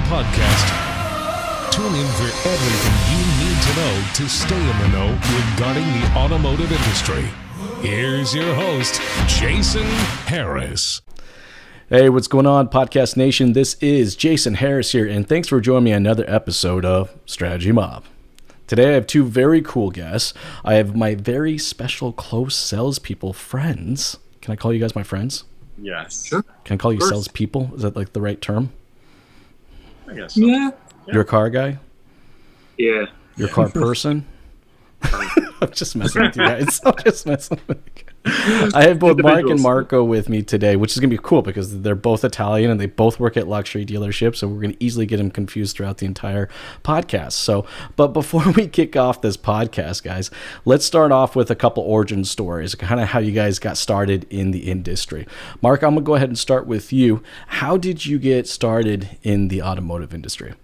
podcast. Tune in for everything you need to know to stay in the know regarding the automotive industry. Here's your host, Jason Harris. Hey, what's going on, Podcast Nation? This is Jason Harris here, and thanks for joining me on another episode of Strategy Mob. Today I have two very cool guests. I have my very special close salespeople friends. Can I call you guys my friends? Yes. Sure. Can I call you salespeople? Is that like the right term? I guess so. Yeah. You're a car guy? Yeah. You're a car person? I'm just messing with you guys. I'm just messing with you guys. I have both Mark and Marco with me today, which is going to be cool because they're both Italian and they both work at luxury dealerships, so we're going to easily get them confused throughout the entire podcast. But before we kick off this podcast, guys, let's start off with a couple origin stories, kind of how you guys got started in the industry. Mark, I'm going to go ahead and start with you. How did you get started in the automotive industry?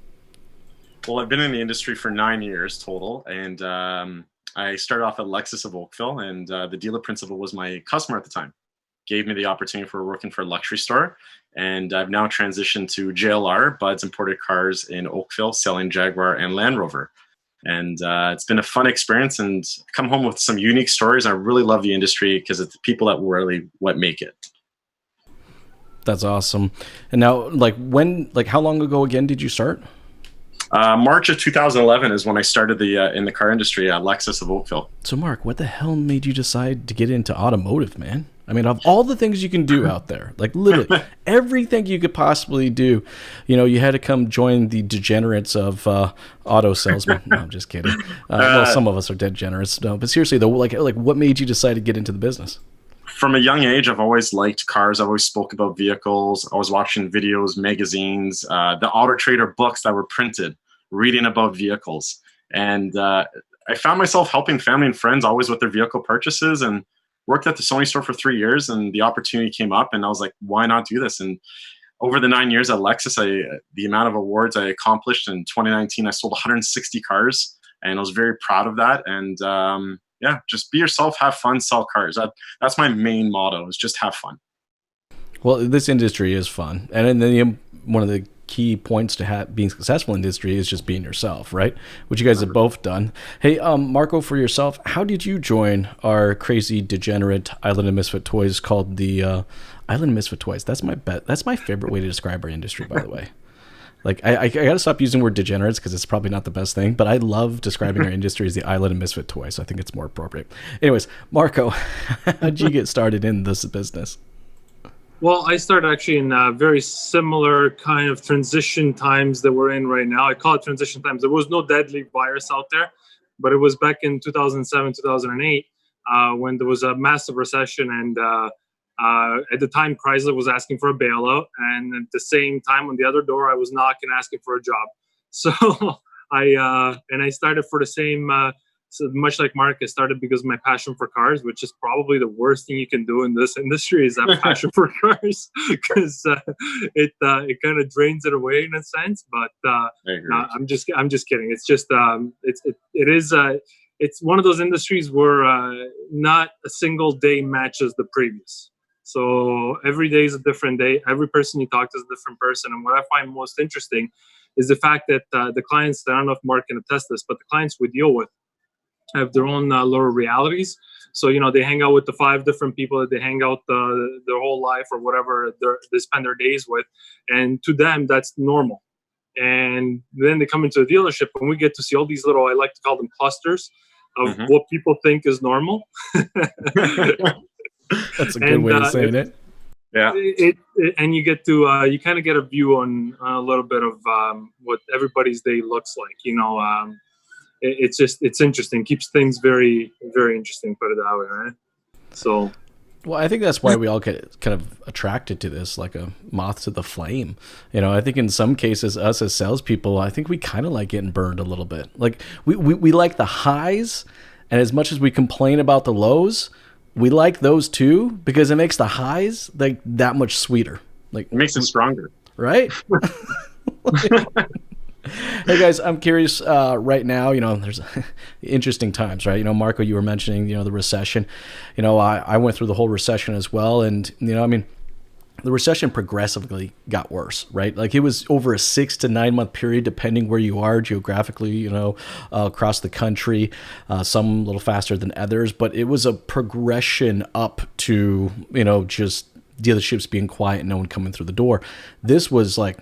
Well, I've been in the industry for 9 years total, and I started off at Lexus of Oakville, and the dealer principal was my customer at the time. Gave me the opportunity for working for a luxury store, and I've now transitioned to JLR, Bud's Imported Cars in Oakville, selling Jaguar and Land Rover. And it's been a fun experience, and come home with some unique stories. I really love the industry because it's the people that really what make it. That's awesome. And now, how long ago again did you start? March of 2011 is when I started in the car industry at Lexus of Oakville. So, Mark, what the hell made you decide to get into automotive, man? I mean, of all the things you can do out there, like literally everything you could possibly do, you had to come join the degenerates of auto salesmen. No, I'm just kidding. Well, some of us are degenerates. No, but seriously, though, like what made you decide to get into the business? From a young age, I've always liked cars. I've always spoke about vehicles. I was watching videos, magazines, the Auto Trader books that were printed, reading about vehicles. And I found myself helping family and friends always with their vehicle purchases, and worked at the Sony store for 3 years, and the opportunity came up, and I was like, why not do this? And over the 9 years at Lexus, the amount of awards I accomplished in 2019, I sold 160 cars, and I was very proud of that. And just be yourself, have fun, sell cars. That's my main motto, is just have fun. Well, this industry is fun. And then one of the key points to being successful in the industry is just being yourself, right? Which you guys have both done. Hey, Marco, for yourself, how did you join our crazy degenerate Island of Misfit Toys called the Island of Misfit Toys? That's my favorite way to describe our industry, by the way. Like, I got to stop using the word degenerates because it's probably not the best thing, but I love describing our industry as the Island of Misfit Toys. So I think it's more appropriate. Anyways, Marco, how did you get started in this business? Well, I started actually in very similar kind of transition times that we're in right now. I call it transition times. There was no deadly virus out there, but it was back in 2007, 2008, when there was a massive recession. And at the time, Chrysler was asking for a bailout. And at the same time, on the other door, I was knocking, asking for a job. So I started for the same... So much like Mark, I started because of my passion for cars, which is probably the worst thing you can do in this industry is have passion for cars, because it kind of drains it away in a sense. But I'm just kidding. It's just it's one of those industries where not a single day matches the previous. So every day is a different day. Every person you talk to is a different person. And what I find most interesting is the fact that the clients, I don't know if Mark can attest this, but the clients we deal with have their own little realities. So, they hang out with the 5 different people that they hang out their whole life or whatever they spend their days with. And to them, that's normal. And then they come into the dealership and we get to see all these little, I like to call them clusters of what people think is normal. That's a good way of saying it. Yeah. And you get to, you kind of get a view on a little bit of what everybody's day looks like, It's interesting. Keeps things very, very interesting, put it that way, right? So, well, I think that's why we all get kind of attracted to this, like a moth to the flame. I think in some cases, us as salespeople, I think we kind of like getting burned a little bit. Like we like the highs, and as much as we complain about the lows, we like those too because it makes the highs like that much sweeter. Like it makes it stronger, right? Hey guys, I'm curious right now, there's interesting times, right? Marco, you were mentioning, the recession. I went through the whole recession as well. And, the recession progressively got worse, right? Like it was over a 6 to 9 month period, depending where you are geographically, across the country, some a little faster than others, but it was a progression up to, just dealerships being quiet and no one coming through the door. This was like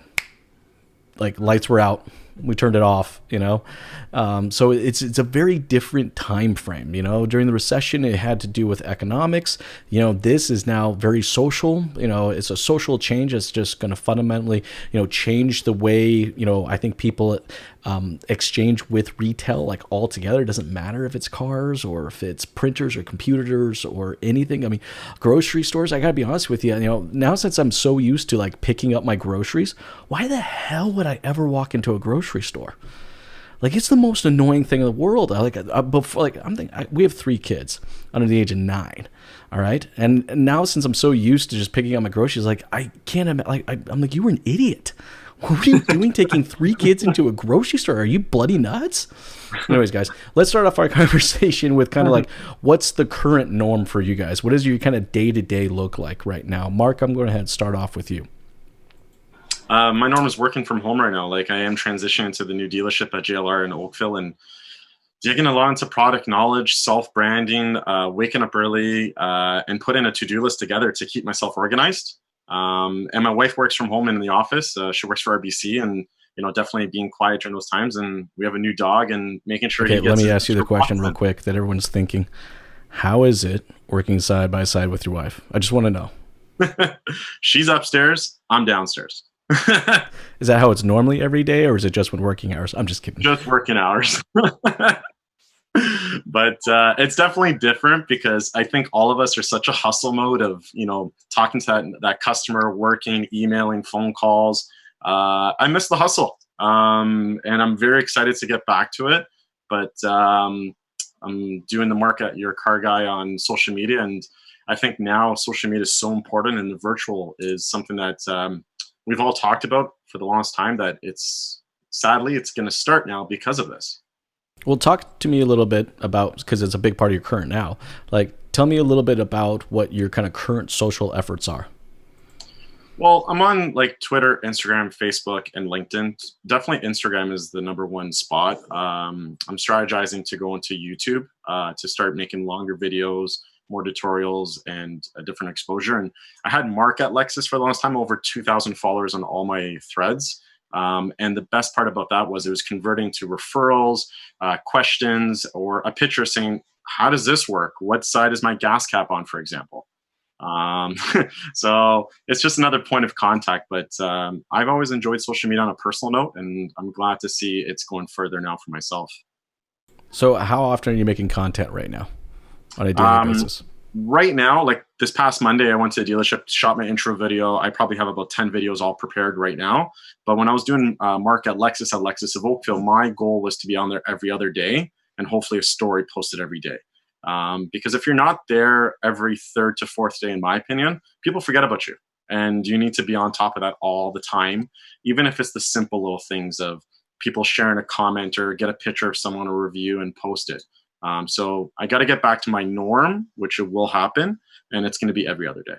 lights were out. We turned it off, so it's a very different time frame. During the recession, it had to do with economics. This is now very social. It's a social change. It's just going to fundamentally, change the way, I think people exchange with retail like altogether. It doesn't matter if it's cars or if it's printers or computers or anything. I mean, grocery stores, I gotta be honest with you, now since I'm so used to like picking up my groceries, why the hell would I ever walk into a grocery store? Like, it's the most annoying thing in the world. We have 3 kids under the age of 9. All right. And now since I'm so used to just picking up my groceries, like I can't, I'm like, you were an idiot. What are you doing taking 3 kids into a grocery store? Are you bloody nuts? Anyways, guys, let's start off our conversation with kind of like, what's the current norm for you guys? What does your kind of day-to-day look like right now? Mark, I'm going to start off with you. My norm is working from home right now. Like, I am transitioning to the new dealership at JLR in Oakville and digging a lot into product knowledge, self-branding, waking up early, and putting a to-do list together to keep myself organized. And my wife works from home in the office. She works for RBC, and definitely being quiet during those times. And we have a new dog, and making sure. Okay, let me ask you the question real quick that everyone's thinking: how is it working side by side with your wife? I just want to know. She's upstairs. I'm downstairs. Is that how it's normally every day, or is it just when working hours? I'm just kidding. Just working hours. But it's definitely different because I think all of us are such a hustle mode of, talking to that customer, working, emailing, phone calls. I miss the hustle. And I'm very excited to get back to it. But I'm doing the Mark at Your Car Guy on social media. And I think now social media is so important, and the virtual is something that we've all talked about for the longest time, that sadly it's going to start now because of this. Well, talk to me a little bit about, because it's a big part of your current now. Like, tell me a little bit about what your kind of current social efforts are. Well, I'm on like Twitter, Instagram, Facebook, and LinkedIn. Definitely Instagram is the #1 spot. I'm strategizing to go into YouTube to start making longer videos, more tutorials, and a different exposure. And I had Mark at Lexus for the longest time, over 2,000 followers on all my threads. And the best part about that was it was converting to referrals, questions, or a picture saying, how does this work? What side is my gas cap on, for example? So it's just another point of contact. But I've always enjoyed social media on a personal note, and I'm glad to see it's going further now for myself. So how often are you making content right now on a daily basis? Right now, like this past Monday, I went to a dealership, shot my intro video. I probably have about 10 videos all prepared right now. But when I was doing Mark at Lexus of Oakville, my goal was to be on there every other day, and hopefully a story posted every day. Because if you're not there every 3rd to 4th day, in my opinion, people forget about you. And you need to be on top of that all the time, even if it's the simple little things of people sharing a comment or get a picture of someone, a review, and post it. So I got to get back to my norm, which it will happen, and it's going to be every other day.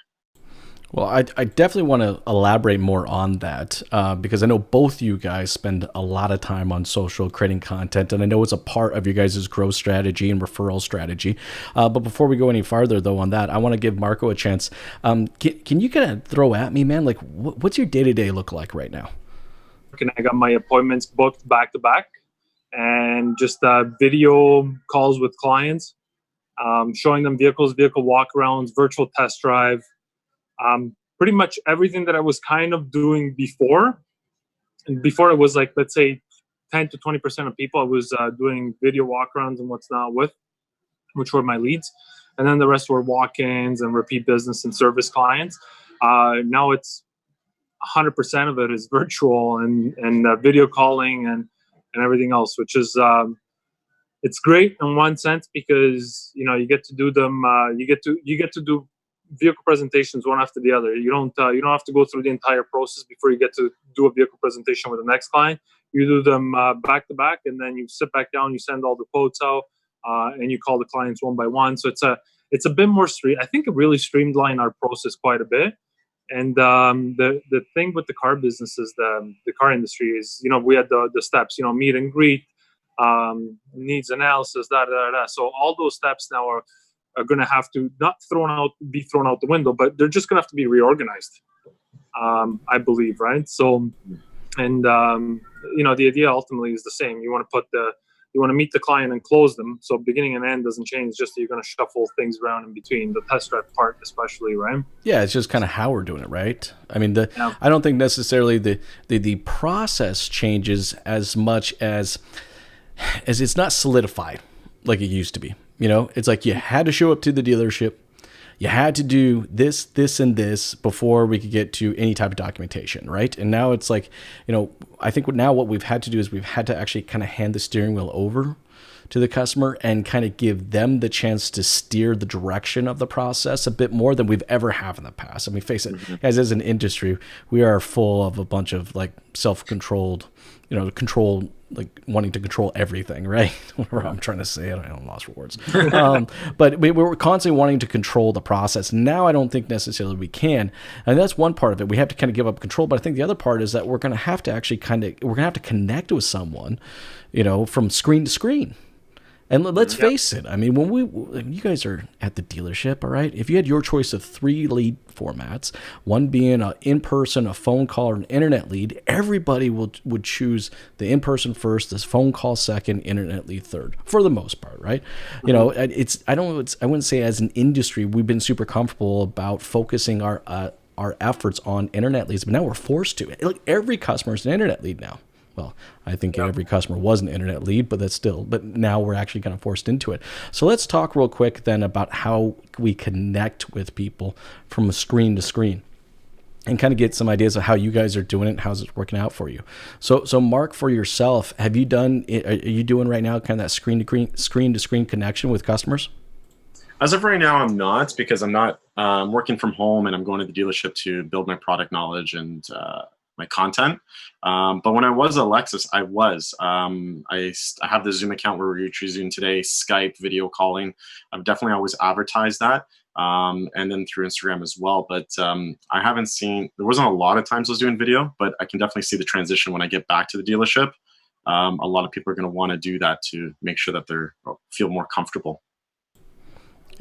Well, I definitely want to elaborate more on that because I know both you guys spend a lot of time on social creating content, and I know it's a part of your guys' growth strategy and referral strategy. But before we go any farther, though, on that, I want to give Marco a chance. Can you kind of throw at me, man, like what's your day-to-day look like right now? I got my appointments booked back to back, and just video calls with clients, showing them vehicles, vehicle walkarounds, virtual test drive. Pretty much everything that I was kind of doing before. And before it was like, let's say 10 to 20% of people I was doing video walkarounds and what's not with, which were my leads. And then the rest were walk-ins and repeat business and service clients. Now it's 100% of it is virtual and video calling and everything else, which is, it's great in one sense because, you get to do them, you get to do vehicle presentations one after the other. You don't have to go through the entire process before you get to do a vehicle presentation with the next client. You do them back to back, and then you sit back down, you send all the quotes out, and you call the clients one by one. So it's a bit more I think it really streamlined our process quite a bit. And the thing with the car business is the car industry is, we had the steps, meet and greet, needs analysis, da. So all those steps now are going to have to be thrown out the window, but they're just going to have to be reorganized, I believe, right? So, and the idea ultimately is the same. You want to meet the client and close them. So beginning and end doesn't change. Just that you're going to shuffle things around in between, the test drive part especially, right? Yeah, it's just kind of how we're doing it, right? I mean, I don't think necessarily the process changes as much as it's not solidified like it used to be. It's like you had to show up to the dealership. You had to do this, this, and this before we could get to any type of documentation, right? And now it's like, I think now what we've had to do is we've had to actually kind of hand the steering wheel over to the customer and kind of give them the chance to steer the direction of the process a bit more than we've ever have in the past. I mean, face it, guys, as an industry, we are full of a bunch of like self-controlled, like wanting to control everything, right? Whatever I'm trying to say, I'm lost for words. But we're constantly wanting to control the process. Now I don't think necessarily we can, and that's one part of it. We have to kind of give up control. But I think the other part is that we're going to have to actually we're going to have to connect with someone, from screen to screen. And let's face it. I mean, when you guys are at the dealership, all right, if you had your choice of 3 lead formats, one being an in-person, a phone call, or an internet lead, everybody would choose the in-person first, the phone call second, internet lead third, for the most part, right? I wouldn't say as an industry we've been super comfortable about focusing our efforts on internet leads, but now we're forced to. Like every customer is an internet lead now. Well, I think every customer was an internet lead, but now we're actually kind of forced into it. So let's talk real quick then about how we connect with people from screen to screen and kind of get some ideas of how you guys are doing it and how's it working out for you. So Mark, for yourself, are you doing right now kind of that screen to screen connection with customers? As of right now, I'm not, because I'm not working from home and I'm going to the dealership to build my product knowledge and my content. But when I was at Lexus, I was. I have the Zoom account where we're using today, Skype, video calling. I've definitely always advertised that. And then through Instagram as well. But I haven't seen, there wasn't a lot of times I was doing video, but I can definitely see the transition when I get back to the dealership. A lot of people are going to want to do that to make sure that they feel more comfortable.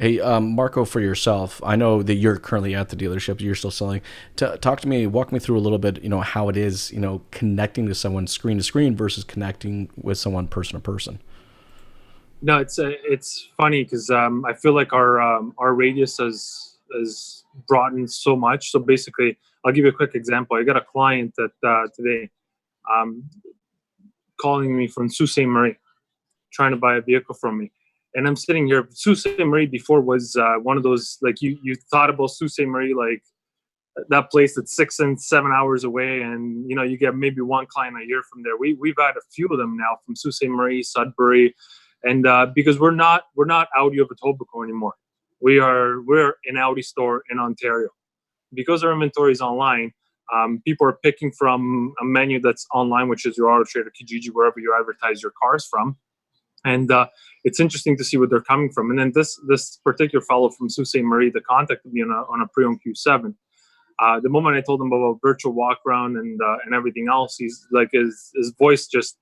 Hey, Marco, for yourself, I know that you're currently at the dealership. You're still selling. Talk to me, walk me through a little bit, how it is, connecting to someone screen to screen versus connecting with someone person to person. No, it's funny because I feel like our radius has broadened so much. So basically, I'll give you a quick example. I got a client that today calling me from Sault Ste. Marie, trying to buy a vehicle from me. And I'm sitting here. Sault Ste. Marie before was one of those, like you thought about Sault Ste. Marie, like that place that's 6 and 7 hours away, and you get maybe one client a year from there. We've had a few of them now from Sault Ste. Marie, Sudbury, and because we're not Audi of Etobicoke anymore. We're an Audi store in Ontario. Because our inventory is online, people are picking from a menu that's online, which is your Auto Trader, Kijiji, wherever you advertise your cars from. And it's interesting to see what they're coming from. And then this particular fellow from Sault Ste. Marie that contacted me on a pre-owned Q7. The moment I told him about virtual walk around and everything else, he's like his voice just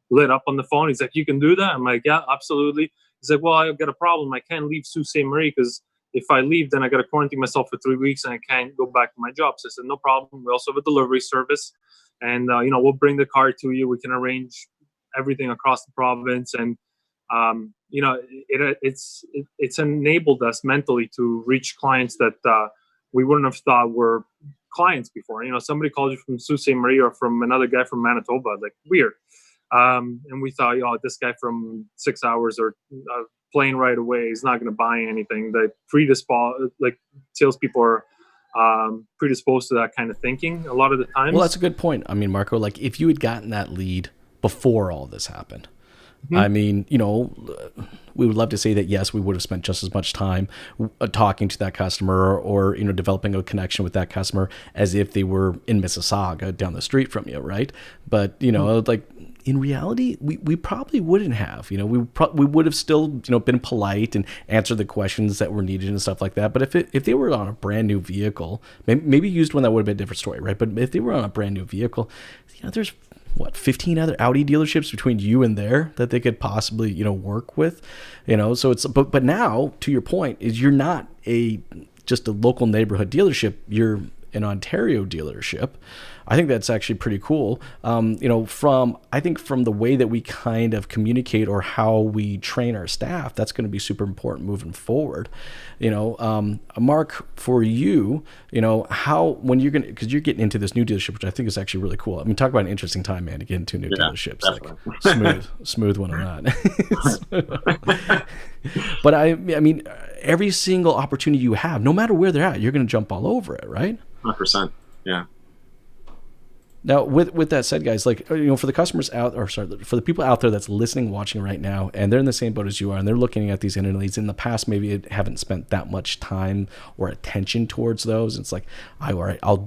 lit up on the phone. He's like, "You can do that?" I'm like, "Yeah, absolutely." He's like, "Well, I've got a problem. I can't leave Sault Ste. Marie because if I leave, then I got to quarantine myself for 3 weeks and I can't go back to my job." So I said, "No problem. We also have a delivery service, and we'll bring the car to you. We can arrange everything across the province." And it's enabled us mentally to reach clients that we wouldn't have thought were clients before. Somebody calls you from Sault Ste. Marie or from another guy from Manitoba, like weird. And we thought, this guy from 6 hours or plane right away is not going to buy anything. The salespeople are predisposed to that kind of thinking a lot of the time. Well, that's a good point. I mean, Marco, like if you had gotten that lead before all this happened, I mean, we would love to say that, yes, we would have spent just as much time talking to that customer or, developing a connection with that customer as if they were in Mississauga down the street from you, right? But, like in reality, we probably wouldn't have. We would have still been polite and answered the questions that were needed and stuff like that. But if they were on a brand new vehicle, maybe used one, that would have been a different story, right? But if they were on a brand new vehicle, there's 15 other Audi dealerships between you and there that they could possibly work with, So it's but now, to your point, is you're not just a local neighborhood dealership. You're an Ontario dealership. I think that's actually pretty cool. From the way that we kind of communicate or how we train our staff, that's going to be super important moving forward. Mark, for you, when you're because you're getting into this new dealership, which I think is actually really cool. I mean, talk about an interesting time, man, to get into new dealerships. Definitely. Like smooth one on that. But I mean, every single opportunity you have, no matter where they're at, you're going to jump all over it, right? 100%. Yeah. Now, with that said, guys, like, for the customers for the people out there that's listening, watching right now, and they're in the same boat as you are, and they're looking at these internet leads in the past, maybe haven't spent that much time or attention towards those. It's like, all right, I'll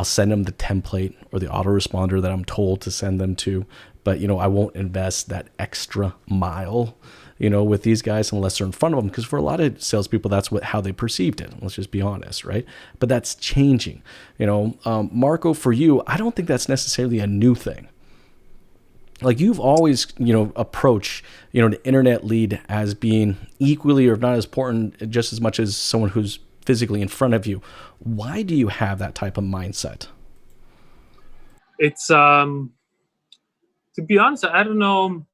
send them the template or the autoresponder that I'm told to send them to, but I won't invest that extra mile with these guys unless they're in front of them, because for a lot of salespeople, that's how they perceived it. Let's just be honest, right? But that's changing. Marco, for you, I don't think that's necessarily a new thing. Like, you've always, approached, the internet lead as being equally, or if not as important, just as much as someone who's physically in front of you. Why do you have that type of mindset? It's, to be honest, I don't know.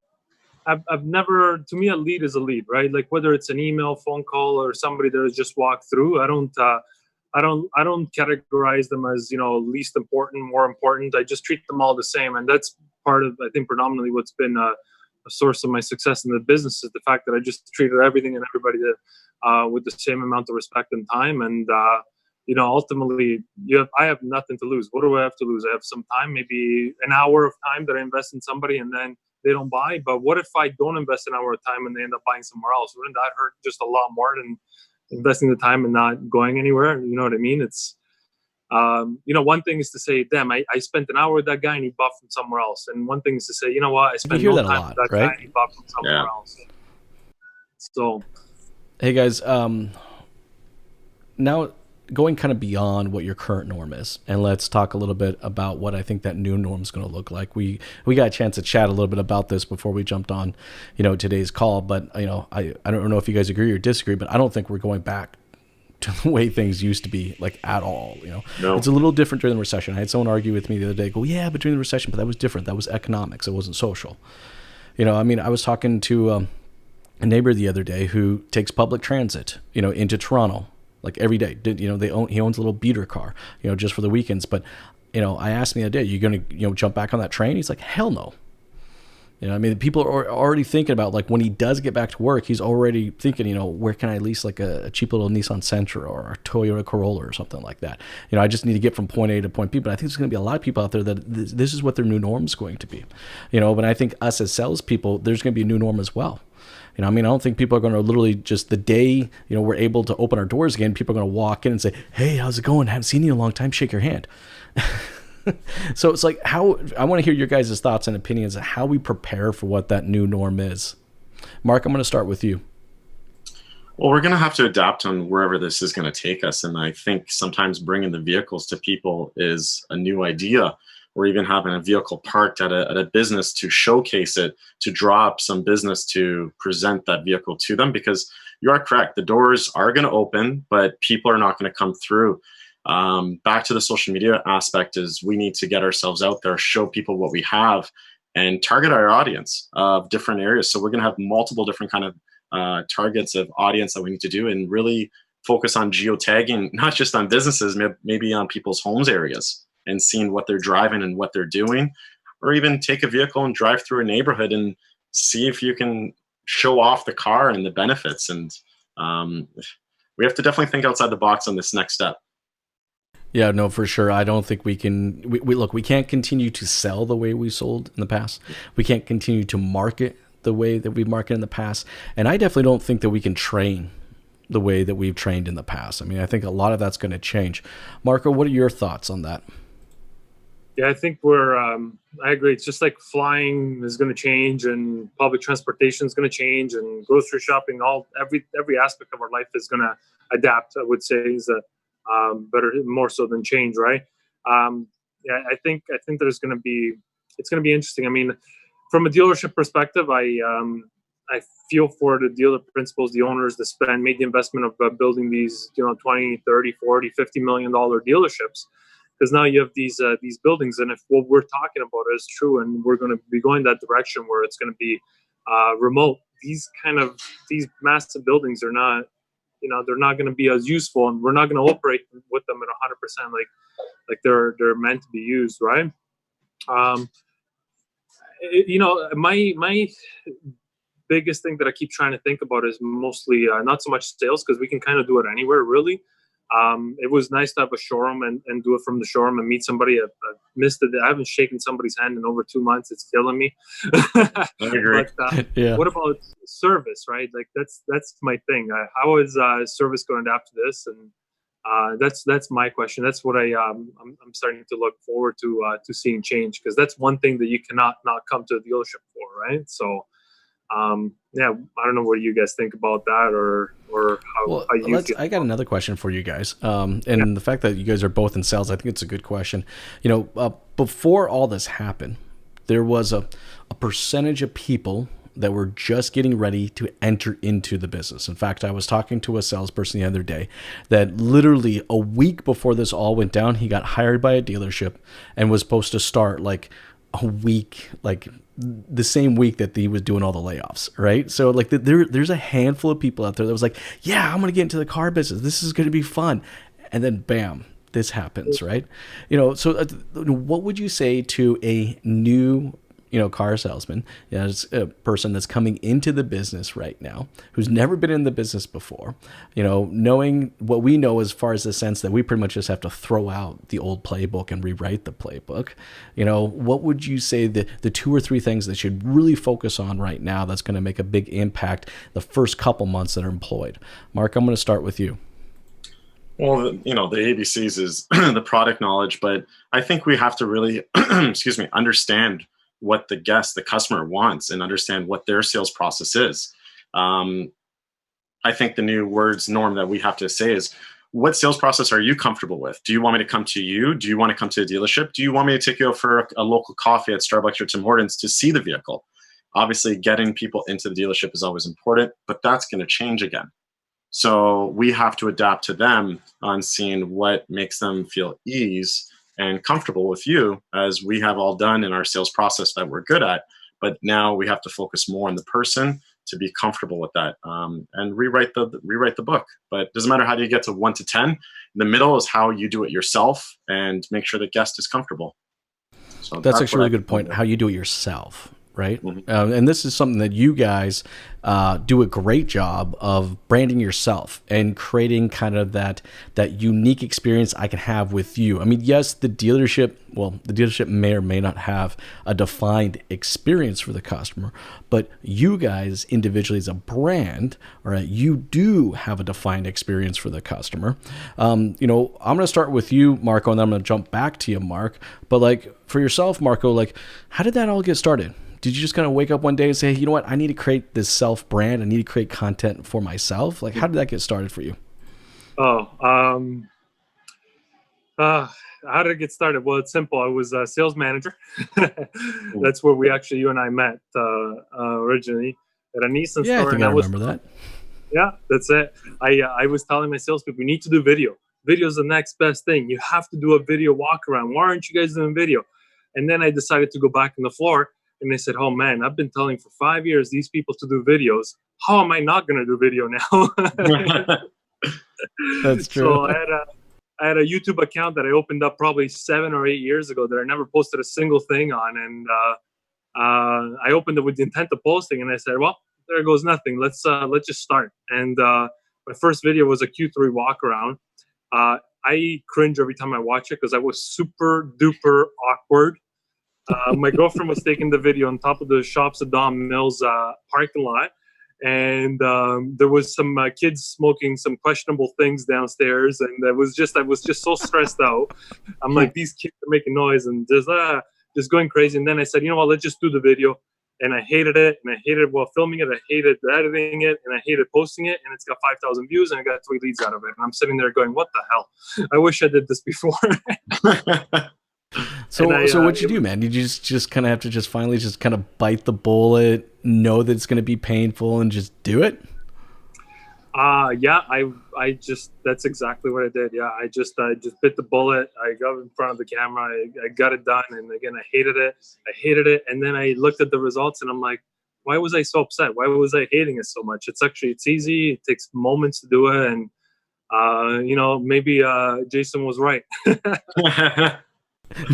I've never, to me, a lead is a lead, right? Like, whether it's an email, phone call, or somebody that has just walked through, I don't categorize them as, least important, more important. I just treat them all the same. And that's part of, I think, predominantly what's been a source of my success in the business, is the fact that I just treated everything and everybody with the same amount of respect and time. And, ultimately, I have nothing to lose. What do I have to lose? I have some time, maybe an hour of time that I invest in somebody, and then they don't buy. But what if I don't invest an hour of time and they end up buying somewhere else? Wouldn't that hurt just a lot more than investing the time and not going anywhere? You know what I mean? It's, one thing is to say, damn, I spent an hour with that guy and he bought from somewhere else. And one thing is to say, you know what, I spent no time with that guy and he bought from somewhere else. So, hey guys, now going kind of beyond what your current norm is, and let's talk a little bit about what I think that new norm is going to look like. We got a chance to chat a little bit about this before we jumped on, today's call. But I don't know if you guys agree or disagree, but I don't think we're going back to the way things used to be, like, at all. No. It's a little different during the recession. I had someone argue with me the other day, but during the recession, but that was different. That was economics. It wasn't social. I was talking to a neighbor the other day who takes public transit, into Toronto. Like, every day. He owns a little beater car, just for the weekends. But, I asked him the other day, you going to, jump back on that train? He's like, hell no. People are already thinking about, like, when he does get back to work, he's already thinking, where can I lease, like, a cheap little Nissan Sentra or a Toyota Corolla or something like that. I just need to get from point A to point B. But I think there's going to be a lot of people out there that this is what their new norm is going to be. But I think us as salespeople, there's going to be a new norm as well. I don't think people are going to literally just the day, we're able to open our doors again, people are going to walk in and say, hey, how's it going? Haven't seen you in a long time. Shake your hand. So it's like, I want to hear your guys' thoughts and opinions on how we prepare for what that new norm is. Mark, I'm going to start with you. Well, we're going to have to adapt on wherever this is going to take us. And I think sometimes bringing the vehicles to people is a new idea, or even having a vehicle parked at a business to showcase it, to draw up some business to present that vehicle to them. Because you are correct, the doors are going to open, but people are not going to come through. Back to the social media aspect is we need to get ourselves out there, show people what we have, and target our audience of different areas. So we're going to have multiple different kind of targets of audience that we need to do, and really focus on geotagging, not just on businesses, maybe on people's homes areas, and seeing what they're driving and what they're doing, or even take a vehicle and drive through a neighborhood and see if you can show off the car and the benefits. And we have to definitely think outside the box on this next step. Yeah, no, for sure. I don't think we can. We can't continue to sell the way we sold in the past. We can't continue to market the way that we've marketed in the past. And I definitely don't think that we can train the way that we've trained in the past. I think a lot of that's going to change. Marco, what are your thoughts on that? Yeah, I think I agree. It's just like flying is going to change, and public transportation is going to change, and grocery shopping, every aspect of our life is going to adapt. I would say is better, more so than change, right? Yeah, I think it's going to be interesting. I mean, from a dealership perspective, I feel for the dealer principals, the owners that made the investment of building these, 20, 30, 40, $50 million dealerships. Because now you have these buildings, and if what we're talking about is true, and we're going to be going that direction where it's going to be remote, these massive buildings are not, they're not going to be as useful, and we're not going to operate with them at 100% like they're meant to be used, right? My biggest thing that I keep trying to think about is mostly not so much sales, because we can kind of do it anywhere, really. It was nice to have a showroom and do it from the showroom and meet somebody. I've missed it. I haven't shaken somebody's hand in over 2 months. It's killing me. I agree. But Yeah. what about service, right? Like that's my thing. How is service going to adapt to this? And that's my question. That's what I'm starting to look forward to seeing change, because that's one thing that you cannot not come to a dealership for, right? So. Yeah, I don't know what you guys think about that, or how you feel. I got another question for you guys. The fact that you guys are both in sales, I think it's a good question. Before all this happened, there was a percentage of people that were just getting ready to enter into the business. In fact, I was talking to a salesperson the other day that literally a week before this all went down, he got hired by a dealership and was supposed to start like a week, like the same week that he was doing all the layoffs, right? So like there's a handful of people out there that was like, yeah, I'm going to get into the car business. This is going to be fun. And then bam, this happens, right? So what would you say to a new, car salesman, as a person that's coming into the business right now, who's never been in the business before, knowing what we know as far as the sense that we pretty much just have to throw out the old playbook and rewrite the playbook. What would you say the 2 or 3 things that should really focus on right now that's going to make a big impact the first couple months that are employed? Mark, I'm going to start with you. Well, the ABCs is the product knowledge, but I think we have to really, understand what the customer wants, and understand what their sales process is. I think the new norm that we have to say is, what sales process are you comfortable with? Do you want me to come to you? Do you want to come to a dealership? Do you want me to take you out for a local coffee at Starbucks or Tim Hortons to see the vehicle? Obviously, getting people into the dealership is always important, but that's going to change again. So we have to adapt to them on seeing what makes them feel ease and comfortable with you, as we have all done in our sales process that we're good at. But now we have to focus more on the person to be comfortable with that, and rewrite the book. But it doesn't matter how do you get to 1 to 10. The middle is how you do it yourself and make sure the guest is comfortable. So that's actually a really good point. How you do it yourself. Right. Mm-hmm. And this is something that you guys do a great job of branding yourself and creating kind of that unique experience I can have with you. I mean, yes, the dealership may or may not have a defined experience for the customer, but you guys individually as a brand, all right, you do have a defined experience for the customer. I'm going to start with you, Marco, and then I'm going to jump back to you, Mark. But like for yourself, Marco, like how did that all get started? Did you just kind of wake up one day and say, you know what, I need to create this self brand. I need to create content for myself. Like, how did that get started for you? How did it get started? Well, it's simple. I was a sales manager. That's where you and I met originally at a Nissan store. Yeah, I think I remember that. Yeah, that's it. I was telling my salespeople, we need to do video. Video is the next best thing. You have to do a video walk around. Why aren't you guys doing video? And then I decided to go back on the floor. And they said, oh, man, I've been telling for 5 years these people to do videos. How am I not going to do video now? That's true. So I had a YouTube account that I opened up probably 7 or 8 years ago that I never posted a single thing on. And I opened it with the intent of posting. And I said, well, there goes nothing. Let's just start. And my first video was a Q3 walk around. I cringe every time I watch it because I was super duper awkward. My girlfriend was taking the video on top of the Shops at Don Mills parking lot, and there was some kids smoking some questionable things downstairs, and I was just so stressed out. I'm like, these kids are making noise and just going crazy. And then I said, you know what, let's just do the video. And I hated it, and I hated while filming it. I hated editing it, and I hated posting it. And it's got 5,000 views, and I got 3 leads out of it. And I'm sitting there going, "What the hell? I wish I did this before." So what'd you do, man? Did you just kind of have to just finally just kind of bite the bullet, know that it's going to be painful, and just do it? Yeah, I just, that's exactly what I did. Yeah, I just bit the bullet. I got in front of the camera. I got it done. And again, I hated it. And then I looked at the results, and I'm like, why was I so upset? Why was I hating it so much? It's easy. It takes moments to do it. And, maybe Jason was right.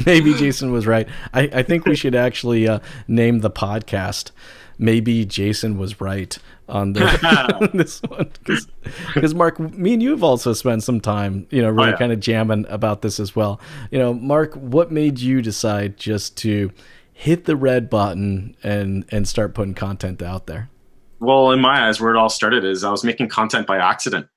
Maybe Jason was right. I think we should actually name the podcast "Maybe Jason Was Right" on this one, because Mark, me and you have also spent some time, really kind of jamming about this as well. Mark, what made you decide just to hit the red button and start putting content out there? Well, in my eyes, where it all started is I was making content by accident.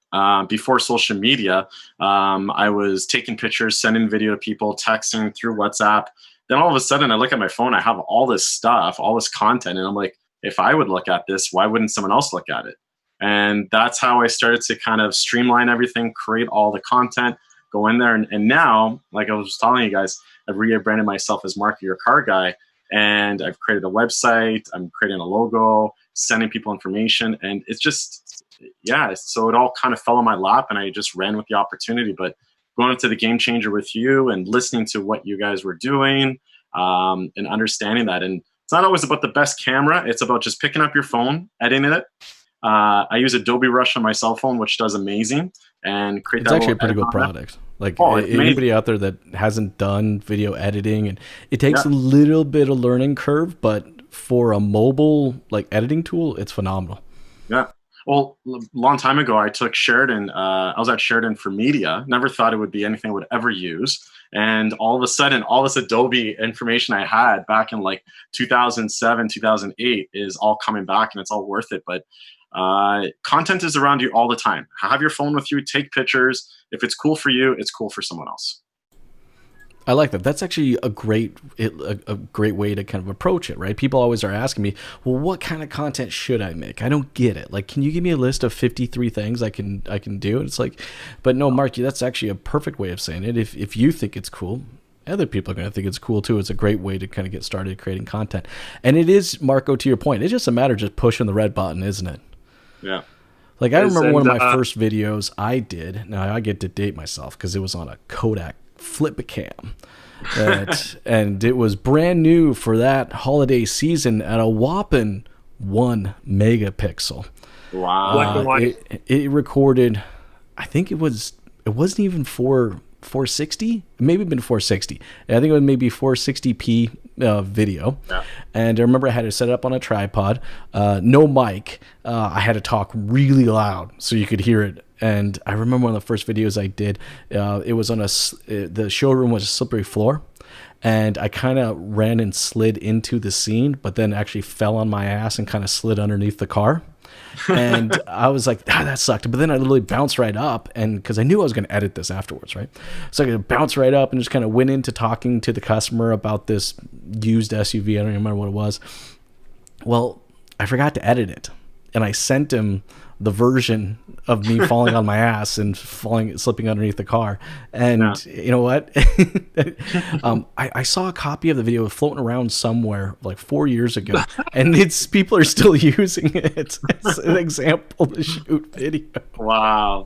Before social media, I was taking pictures, sending video to people, texting through WhatsApp. Then all of a sudden I look at my phone, I have all this stuff, all this content, and I'm like, if I would look at this, why wouldn't someone else look at it? And that's how I started to kind of streamline everything, create all the content, go in there. And now, like I was telling you guys, I've rebranded myself as Mark, Your Car Guy. And I've created a website, I'm creating a logo, sending people information. And it's just, so it all kind of fell on my lap, and I just ran with the opportunity. But going into the Game Changer with you and listening to what you guys were doing, and understanding that. And it's not always about the best camera. It's about just picking up your phone, editing it. I use Adobe Rush on my cell phone, which does amazing. And create it's actually a pretty good product. Like anybody out there that hasn't done video editing, and it takes a little bit of learning curve, but for a mobile editing tool, it's phenomenal. Yeah. Well, a long time ago, I took Sheridan. I was at Sheridan for media. Never thought it would be anything I would ever use. And all of a sudden, all this Adobe information I had back in 2007, 2008 is all coming back, and it's all worth it. But content is around you all the time. Have your phone with you, take pictures. If it's cool for you, it's cool for someone else. I like that. That's actually a great way to kind of approach it, right? People always are asking me, well, what kind of content should I make? I don't get it. Can you give me a list of 53 things I can do? And it's but no, Mark, that's actually a perfect way of saying it. If you think it's cool, other people are going to think it's cool too. It's a great way to kind of get started creating content. And it is, Marco, to your point, it's just a matter of just pushing the red button, isn't it? Yeah. I remember one of my first videos I did. Now I get to date myself because it was on a Kodak Flip-A-Cam. And it was brand new for that holiday season at a whopping 1 megapixel. Wow. Black and white. It recorded, I think it wasn't even 460. It maybe been 460. I think it was maybe 460p video. Yeah. And I remember I had to set it up on a tripod, no mic. I had to talk really loud so you could hear it. And I remember one of the first videos I did, it was on the showroom was a slippery floor, and I kind of ran and slid into the scene, but then actually fell on my ass and kind of slid underneath the car. And I was like, that sucked. But then I literally bounced right up, and because I knew I was going to edit this afterwards, right? So I bounced right up and just kind of went into talking to the customer about this used SUV. I don't even remember what it was. Well, I forgot to edit it, and I sent him the version of me falling on my ass and slipping underneath the car. And you know what? I saw a copy of the video floating around somewhere 4 years ago, and people are still using it as an example to shoot video. Wow.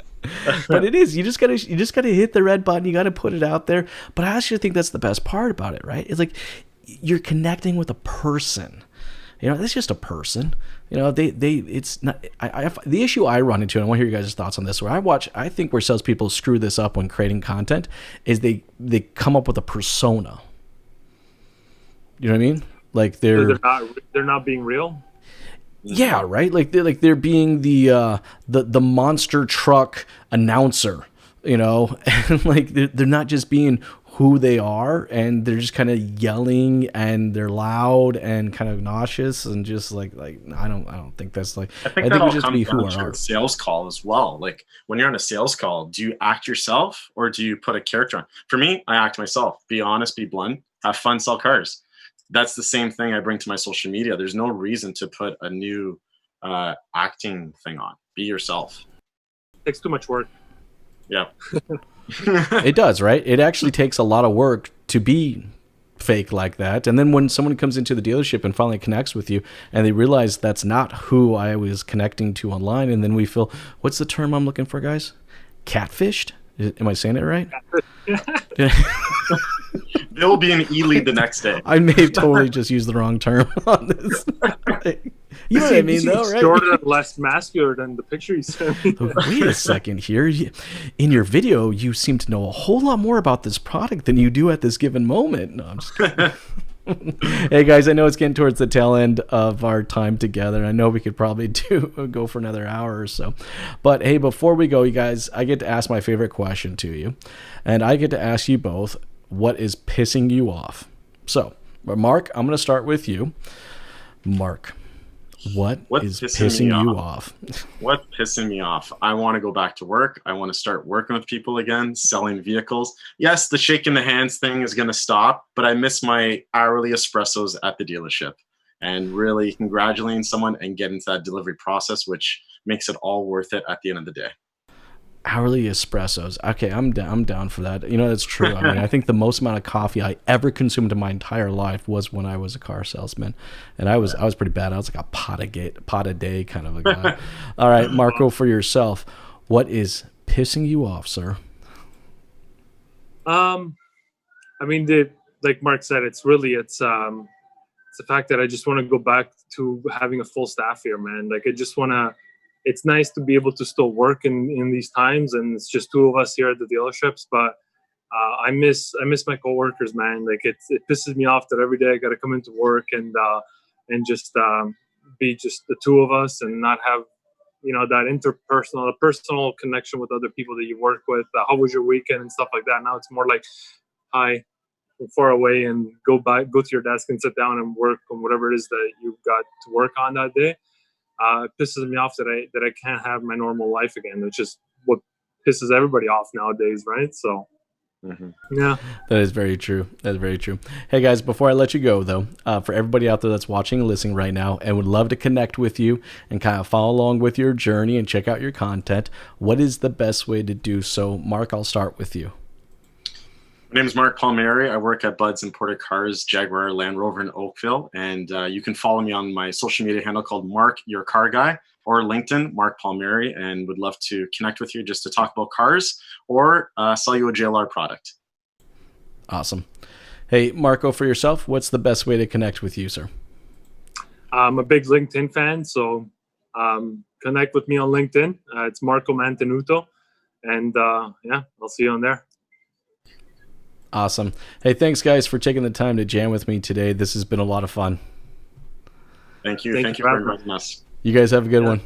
But it is, you just gotta hit the red button. You gotta put it out there. But I actually think that's the best part about it, right? It's you're connecting with a person. That's just a person. It's not. The issue I run into, and I want to hear your guys' thoughts on this. I think where salespeople screw this up when creating content is they come up with a persona. You know what I mean? They're not being real. Yeah, right. They're being the monster truck announcer. And they're not just being who they are, and they're just kind of yelling and they're loud and kind of nauseous and just like I don't think that's like, I think I that think all we just comes be who down to we are. a sales call as well. Like when you're on a sales call, do you act yourself or do you put a character on? For me, I act myself. Be honest, be blunt, have fun, sell cars. That's the same thing I bring to my social media. There's no reason to put a new acting thing on. Be yourself. Takes too much work. Yeah. It does, right? It actually takes a lot of work to be fake like that. And then when someone comes into the dealership and finally connects with you and they realize that's not who I was connecting to online, and then we feel, what's the term I'm looking for, guys? Catfished? Am I saying it right? They'll be an e-lead the next day. I may have totally just used the wrong term on this. You know what I mean, though, right? Shorter and less muscular than the picture you sent me. Wait a second here. In your video, you seem to know a whole lot more about this product than you do at this given moment. No, I'm just kidding. Hey guys, I know it's getting towards the tail end of our time together. I know we could probably go for another hour or so. But hey, before we go, you guys, I get to ask my favorite question to you. And I get to ask you both, what is pissing you off? So, Mark, I'm going to start with you. Mark, what is pissing you off? What's pissing me off? I want to go back to work. I want to start working with people again, selling vehicles. Yes, the shaking the hands thing is going to stop, but I miss my hourly espressos at the dealership and really congratulating someone and getting to that delivery process, which makes it all worth it at the end of the day. Hourly espressos. Okay, I'm down for that. You know, that's true. I mean, I think the most amount of coffee I ever consumed in my entire life was when I was a car salesman, and I was pretty bad. I was like a pot a day kind of a guy. All right, Marco, for yourself, what is pissing you off, sir? I mean, like Mark said, it's the fact that I just want to go back to having a full staff here, man. Like I just want to. It's nice to be able to still work in these times, and it's just two of us here at the dealerships. But I miss my coworkers, man. Like it pisses me off that every day I got to come into work and just be just the two of us and not have that the personal connection with other people that you work with. How was your weekend and stuff like that. Now it's more like, hi, from far away, and go to your desk and sit down and work on whatever it is that you've got to work on that day. It pisses me off that I can't have my normal life again, which is what pisses everybody off nowadays, right? So, yeah. That is very true. That is very true. Hey, guys, before I let you go, though, for everybody out there that's watching and listening right now and would love to connect with you and kind of follow along with your journey and check out your content, what is the best way to do so? Mark, I'll start with you. My name is Mark Palmieri. I work at Bud's Imported Cars, Jaguar, Land Rover in Oakville. And you can follow me on my social media handle called Mark Your Car Guy, or LinkedIn, Mark Palmieri, and would love to connect with you just to talk about cars or sell you a JLR product. Awesome. Hey, Marco, for yourself, what's the best way to connect with you, sir? I'm a big LinkedIn fan, so connect with me on LinkedIn. It's Marco Mantenuto. And yeah, I'll see you on there. Awesome. Hey, thanks, guys, for taking the time to jam with me today. This has been a lot of fun. Thank you. Thank you for inviting us. You guys have a good one.